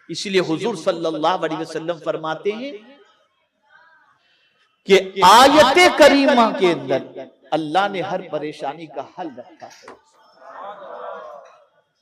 इसलिए हुजूर सल्लल्लाहु अलैहि वसल्लम फरमाते हैं कि आयत करीमा के अंदर अल्लाह ने हर परेशानी का हल रखा है।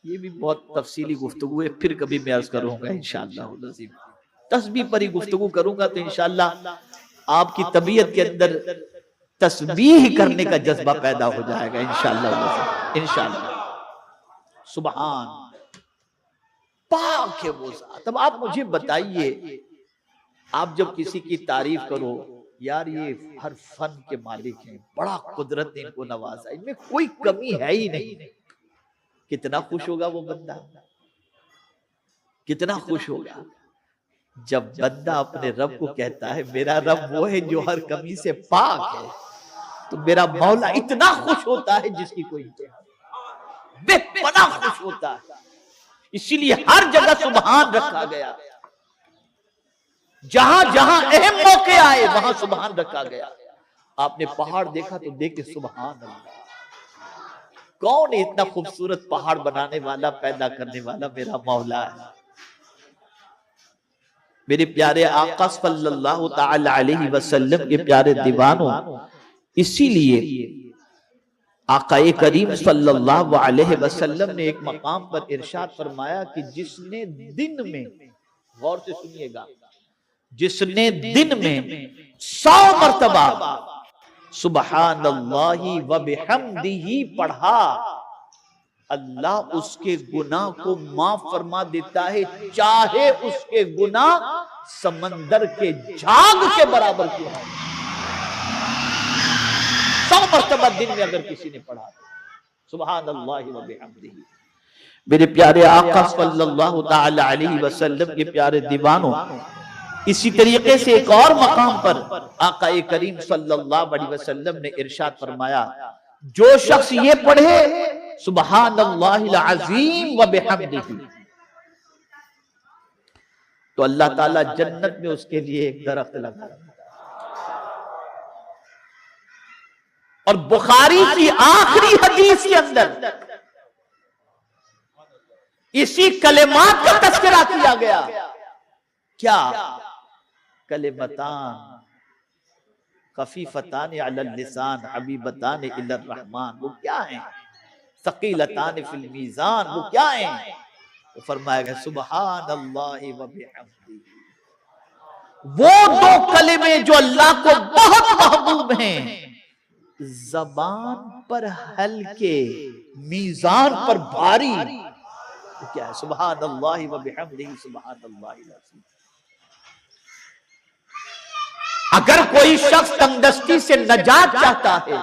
ये भी बहुत तफसीली गुफ्तगू है, फिर कभी मैं अर्ज करूंगा इंशाअल्लाह। तस्बीह पर ही गुफ्तगू करूंगा तो इंशाअल्लाह आपकी तबीयत के अंदर तस्बीह करने का जज्बा पैदा हो जाएगा इंशाअल्लाह। इंशाअल्लाह सुभान पाक है वो ज़ात। अब आप मुझे बताइए, आप जब किसी की तारीफ करो, यार ये हर फन के मालिक हैं, बड़ा कुदरत ने इनको नवाजा, इनमें कोई कमी है ही नहीं, कितना खुश होगा वो बंदा, कितना खुश होगा जब बंदा अपने रब को कहता है मेरा रब वो है जो हर कमी से पाक है। तो मेरा मौला इतना खुश होता है जिसकी कोई बेपनाह खुश होता है। इसीलिए हर जगह सुबहान रखा गया, जहां जहां अहम मौके आए वहां सुबहान रखा गया। आपने पहाड़ देखा तो देखे सुबहान अल्लाह, कौन है इतना खूबसूरत पहाड़ बनाने वाला, पैदा करने वाला? मेरा मौला है। मेरे प्यारे आका सल्लल्लाहु तआला अलैहि वसल्लम के प्यारे दीवानों, इसीलिए आकाए करीम सल्लल्लाहु अलैहि वसल्लम ने एक मकाम पर इरशाद फरमाया कि जिसने दिन में, गौर से सुनिएगा, जिसने दिन में 100 मर्तबा सुबहानल्लाहि व बिहम्दिही पढ़ा, अल्लाह उसके गुनाह को माफ फरमा देता है, चाहे उसके गुनाह समंदर के झाग के बराबर क्यों हो। 100 मर्तबा दिन में अगर किसी ने पढ़ा सुबहानल्लाहि व बिहम्दिही। मेरे प्यारे आका सल्लल्लाहु तआला अलैहि वसल्लम के प्यारे दीवानों, इसी तरीके से एक और मकाम पर आकाए करीम सल्लल्लाहु अलैहि वसल्लम ने इरशाद फरमाया, जो शख्स ये पढ़े सुबहानल्लाहिल अज़ीम व बिहम्दिही, तो अल्लाह ताला जन्नत में उसके लिए एक दरख्त लगा। और बुखारी की आखिरी हदीस के अंदर इसी कलेमात का तज़किरा किया गया। क्या? कलेमतान खफीफतान अलल लिसान हबीबतान इलर रहमान, वो क्या है? सकीलतान फिल मीज़ान, वो क्या है? तो फरमाया गया सुबहानल्लाहि व बिहम्दिही। वो दो कलिमे जो अल्लाह को बहुत महबूब हैं, ज़बान पर हल्के, मीज़ान पर भारी, तो क्या है? सुबहानल्लाहि व बिहम्दिही सुबहानल्लाहिल अज़ीम। अगर कोई शख्स तंगदस्ती से नजात चाहता है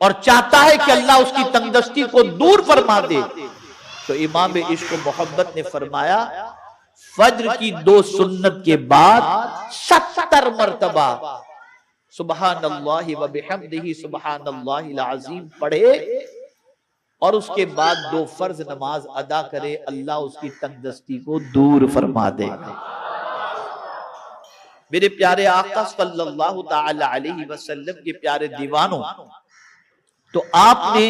और चाहता है कि अल्लाह उसकी तंगदस्ती को दूर फरमा दे, तो इमाम इश्क मोहब्बत ने फरमाया फज्र की 2 सुन्नत के बाद 70 मर्तबा सुबहानल्लाहि व बिहम्दिही सुबहानल्लाहिल अज़ीम पढ़े और उसके बाद 2 फर्ज नमाज अदा करे, अल्लाह उसकी तंगदस्ती को दूर फरमा देगा। मेरे प्यारे आका सल्लल्लाहु तआला अलैहि वसल्लम के प्यारे दीवानों, तो आपने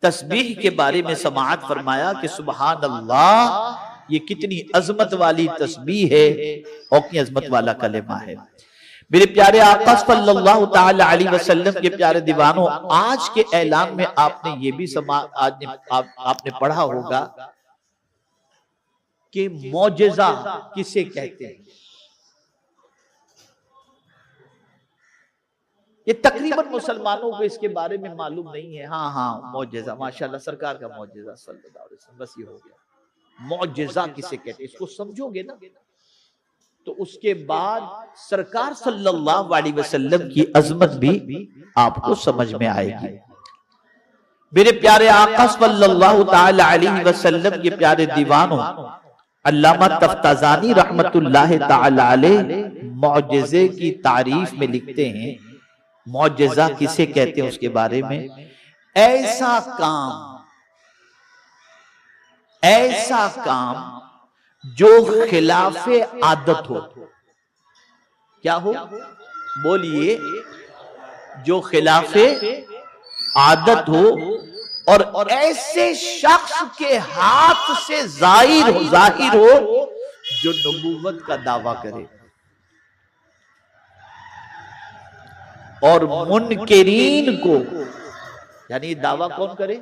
तस्बीह के बारे में समाअत फरमाया कि सुबहान अल्लाह, ये कितनी अजमत वाली तस्बीह है और कितनी अजमत वाला कलेमा है। मेरे प्यारे आका सल्लल्लाहु तआला अलैहि वसल्लम के प्यारे दीवानों, आज के ऐलान में आपने ये भी आपने पढ़ा होगा कि मौजिज़ा किसे कहते हैं। ये तकरीबन मुसलमानों को इसके बारे में मालूम नहीं है। हाँ, मौजिज़ा, माशाल्लाह, सरकार का मौजिज़ा सल्लल्लाहु अलैहि वसल्लम, बस ये हो गया। मौजिज़ा किसे कहते हैं, इसको समझोगे ना तो उसके बाद सरकार सल्लल्लाहु अलैहि वसल्लम की अजमत भी आपको समझ में आएगी। मेरे प्यारे आका सल्लल्लाहु तआला अलैहि वसल्लम के प्यारे दीवानों, अल्लामा तफ्ताज़ानी रहमतुल्लाह तआला अलैह मौजिज़े की तारीफ में लिखते हैं, मौजिज़ा किसे कहते हैं उसके बारे में, ऐसा काम जो खिलाफे आदत हो। क्या हो? बोलिए। जो खिलाफे आदत हो और ऐसे शख्स के हाथ से जाहिर हो जो नबूवत का दावा करे, और मुनकिरीन को, यानी दावा कौन करे?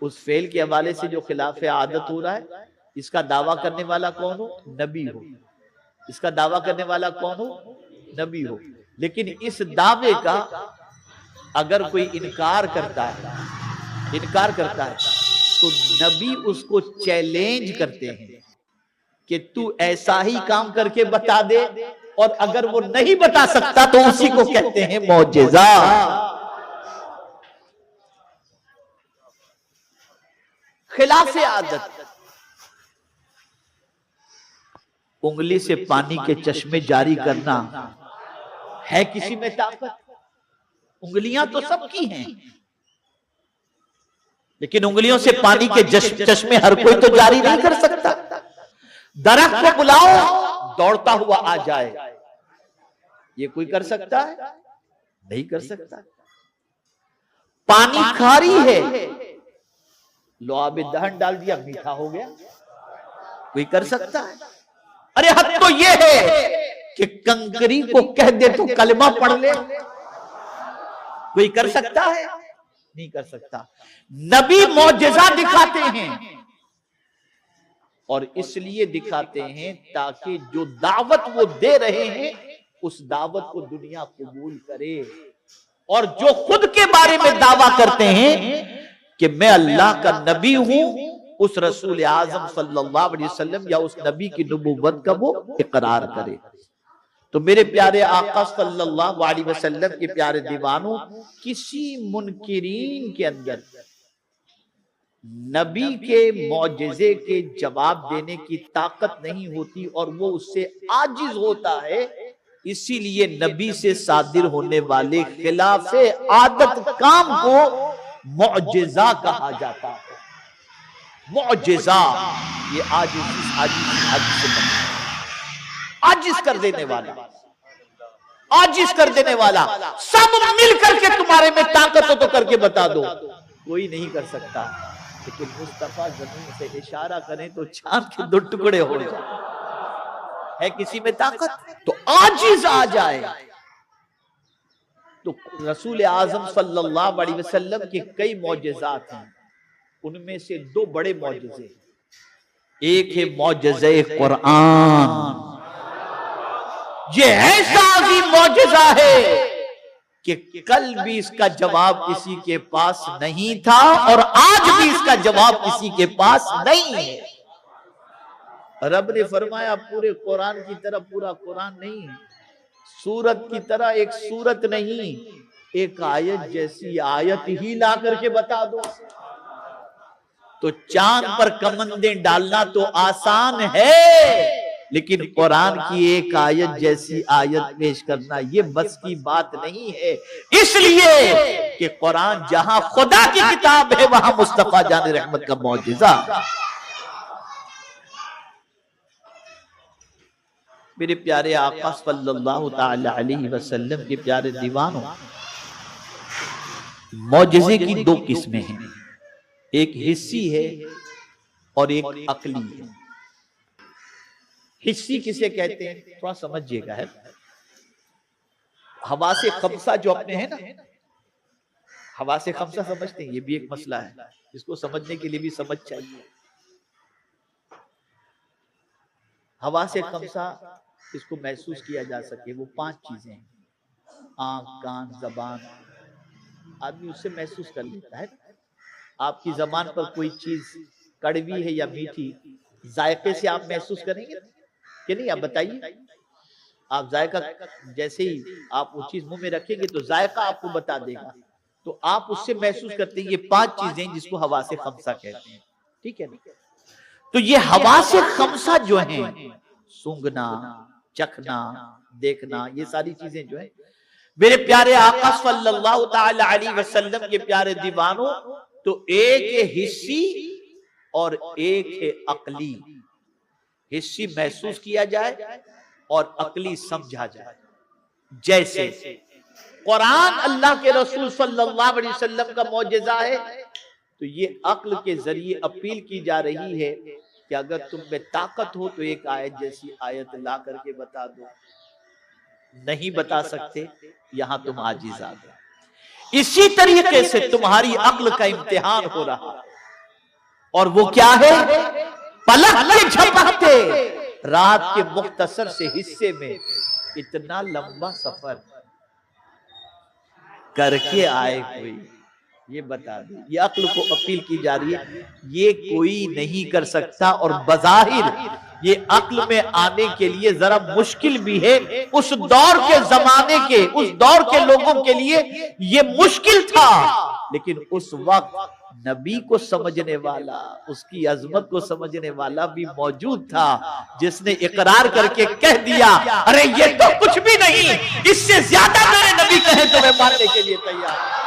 उस फेल के हवाले से जो खिलाफ आदत हो रहा है, इसका दावा करने वाला कौन हो? नबी हो। इसका दावा करने वाला कौन हो? नबी हो। लेकिन इस दावे का अगर कोई इनकार करता है तो नबी उसको चैलेंज करते हैं कि तू ऐसा ही काम करके बता दे, और अगर वो नहीं बता सकता तो उसी को कहते हैं मौजिजा। खिलाफ आदत, उंगली से पानी के चश्मे जारी करना है किसी में ताकत? उंगलियां तो सबकी हैं, लेकिन उंगलियों से पानी के चश्मे हर कोई तो जारी नहीं कर सकता। दरख्त को बुलाओ, दौड़ता हुआ आ जाए, ये कोई कर सकता है? नहीं कर सकता। पानी खारी है, लो आब दहन डाल दिया, मीठा हो गया, कोई कर सकता है? अरे हद तो ये है कि कंकरी को कह दे तो कलमा पढ़ ले, कोई कर सकता है? नहीं कर सकता। नबी मौजिजा दिखाते हैं, और इसलिए दिखाते हैं ताकि जो दावत वो दे रहे हैं उस दावत को दुनिया कबूल करे, और जो खुद के बारे में दावा करते हैं कि मैं अल्लाह का नबी हूं, उस रसूल आजम सल्लल्लाहु अलैहि वसल्लम या उस नबी की नबूवत का वो इकरार करे। तो मेरे प्यारे आका सल्लल्लाहु अलैहि वसल्लम के प्यारे दीवानों, किसी मुनकिरीन के अंदर नबी के मौजिजे के जवाब देने की ताकत नहीं होती, और वो उससे आजिज होता है। इसीलिए नबी से सादिर होने वाले खिलाफ आदत काम को मौजिजा कहा जाता है। मौजिजा ये आजिज कर देने वाला, आजिज कर देने वाला। सब मिल करके तुम्हारे में ताकत हो तो करके बता दो, कोई नहीं कर सकता। लेकिन मुस्तफा जमीन से इशारा करें तो चांद के 2 टुकड़े हो जाए। है किसी में ताकत तो आजिज आ जाए। तो रसूल आजम सल्लल्लाहु अलैहि वसल्लम के कई मौजिज़ात हैं, उनमें से 2 बड़े मौजिज़े, एक है मौजिज़े कुरान। ये ऐसा अजीम मौजिज़ा है कि कल भी इसका जवाब किसी के पास नहीं था, और आज भी इसका जवाब किसी के पास नहीं है। रब ने फरमाया पूरे कुरान की तरह पूरा कुरान नहीं, सूरत की तरह एक सूरत नहीं, एक आयत जैसी आयत ही ला करके बता दो। तो चांद पर कमंदें डालना तो आसान है, लेकिन कुरान की एक आयत जैसी आयत पेश करना ये बस की बात नहीं है। इसलिए कि कुरान जहां खुदा की किताब है, वहां मुस्तफा जान रहमत का मौजिज़ा। मेरे प्यारे आका सल्लल्लाहु ताला अलैहि वसल्लम के प्यारे दीवानों, मौजिज़े की 2 किस्में हैं, एक हिस्सी है और एक अकली है। हिस्सी किसे कहते हैं थोड़ा समझिएगा। है हवा से खमसा जो अपने हैं ना, हवा से खमसा समझते हैं, ये भी एक मसला है, इसको समझने के लिए भी समझ चाहिए। हवा से खमसा इसको महसूस किया जा सके, वो 5 चीजें हैं, आंख, कान, जबान, आदमी उससे महसूस कर लेता है। आपकी जबान पर कोई चीज कड़वी है या मीठी, जायके से आप महसूस करेंगे कि नहीं? आप बताइए। आप जायका जैसे ही आप वो चीज मुंह में रखेंगे तो जायका आपको बता देगा, तो आप उससे महसूस करते हैं। ये 5 चीजें जिसको हवा से खमसा कहते हैं, ठीक है ना? तो ये हवा से खमसा जो है, सूंघना, चखना, देखना, ये सारी चीजें जो है, मेरे प्यारे आका सल्लल्लाहु ताला अलैहि वसल्लम के प्यारे दीवानों, तो एक है हिस्सी और एक है अकली। हिस्सी महसूस किया जाए और अकली समझा जाए। जैसे कुरान अल्लाह के रसूल सल्लल्लाहु अलैहि वसल्लम का मौजिज़ा है, तो ये अक्ल के जरिए अपील की जा रही है कि अगर तुम में ताकत हो तो एक आयत जैसी आयत ला करके बता दो, नहीं बता सकते, यहां तुम आजिज आ गए। इसी तरीके से तुम्हारी अक्ल का इम्तिहान हो रहा है, और वो क्या है? पलक के झपकते रात के मुख्तसर से हिस्से में इतना लंबा सफर करके आए हुए, ये बता दे। ये अक्ल को अपील की जा रही है, ये कोई नहीं कर सकता। और बज़ाहिर ये अक्ल में आने के लिए जरा मुश्किल भी है। उस दौर के जमाने के, उस दौर के लोगों के लिए ये मुश्किल था, लेकिन उस वक्त नबी को समझने वाला, उसकी अजमत को समझने वाला भी मौजूद था, जिसने इकरार करके कह दिया, अरे ये तो कुछ भी नहीं, इससे ज्यादा मेरे नबी कहे तो मैं मानने के लिए तैयार।